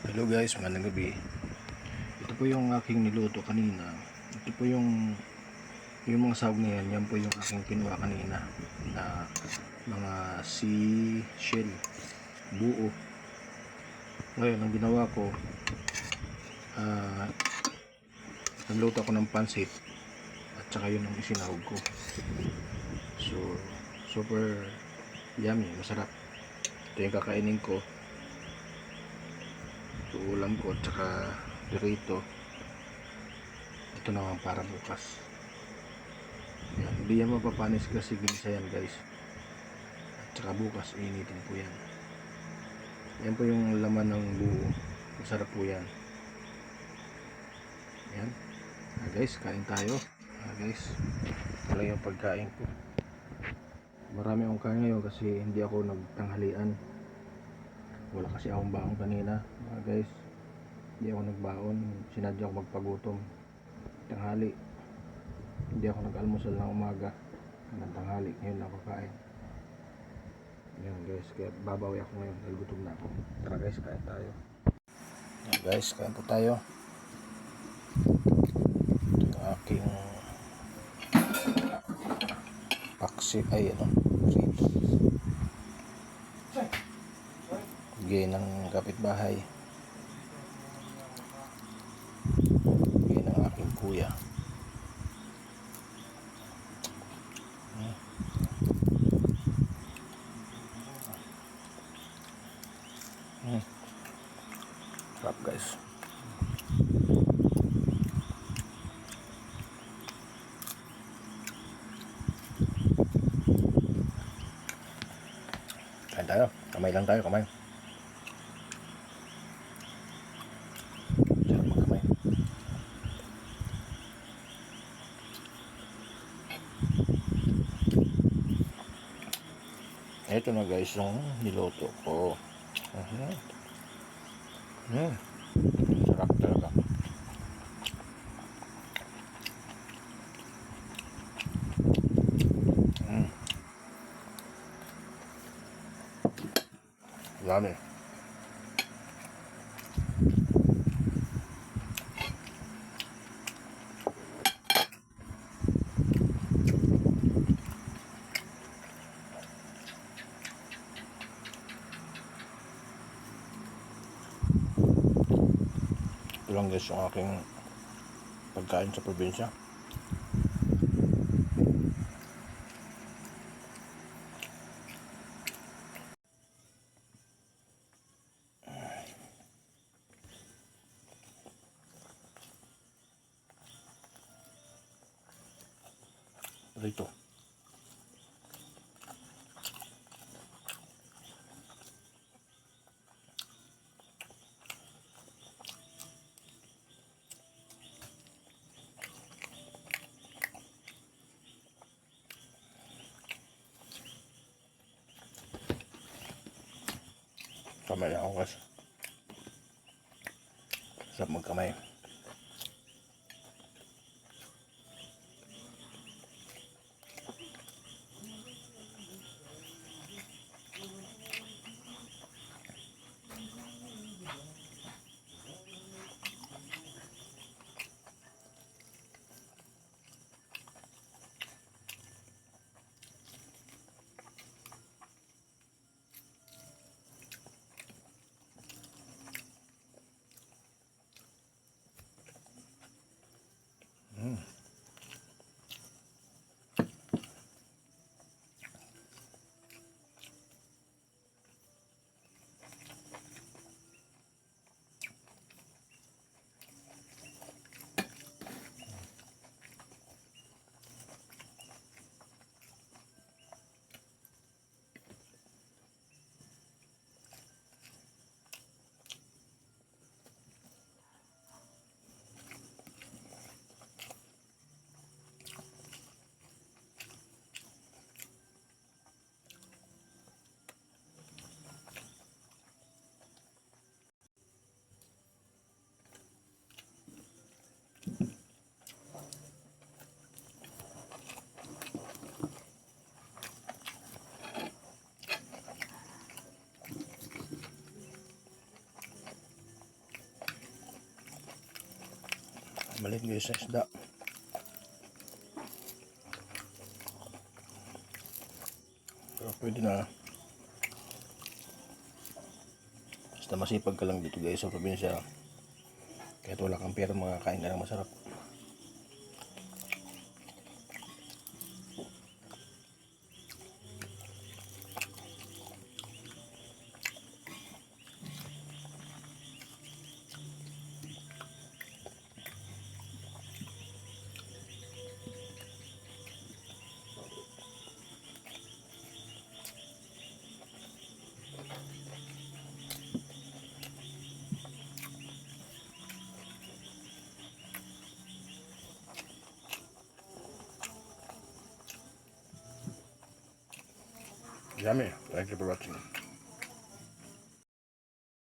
Hello guys, magandang gabi. Ito po yung aking niluto kanina. Ito po yung mga sahog na yan. Yan po yung aking kinuha kanina na mga sea shell buo. Ngayon ang ginawa ko, ah nagluto ako ng pansit at saka yun ang isinahog ko. So super yummy, masarap. Ito yung kakainin ko. Ito ulam ko at saka dirito. Ito naman para bukas. Yan. Hindi yan mapapanis kasi ginisa yan guys. At saka bukas initin po yan. Yan po yung laman ng buo. Masarap po yan. Yan. Guys, kain tayo. Guys, ito lang yung pagkain ko. Marami akong kain ngayon kasi hindi ako nagtanghalian. Wala kasi akong baon kanina. Guys, hindi ako nagbaon. Sinadya ako magpagutom tanghali. Hindi ako nag-almusal ng umaga ng tanghali. Ngayon ako kain. Yan guys, kaya babawi ako ngayon dahil gutom na ako. Tara guys, kain tayo. Yan guys, kain po tayo. Ito yung aking paksi ay rito. Bigay ng kapitbahay. Bigay ng aking kuya. Sarap guys. Kain tayo. Kamay lang tayo, kamay. Sarap magkamay. Ito na guys yung niluto ko. Sarap talaga. Dami. Ito lang guys yung aking pagkain sa probinsya. Rito. Kamay lang ako guys. Sarap magkamay. Maliit guys sa isda. Pero pwede na. Basta masipag ka lang dito guys sa probinsya. Kahit wala kang pera, makakain ka ng masarap. Yummy. Thank you for watching.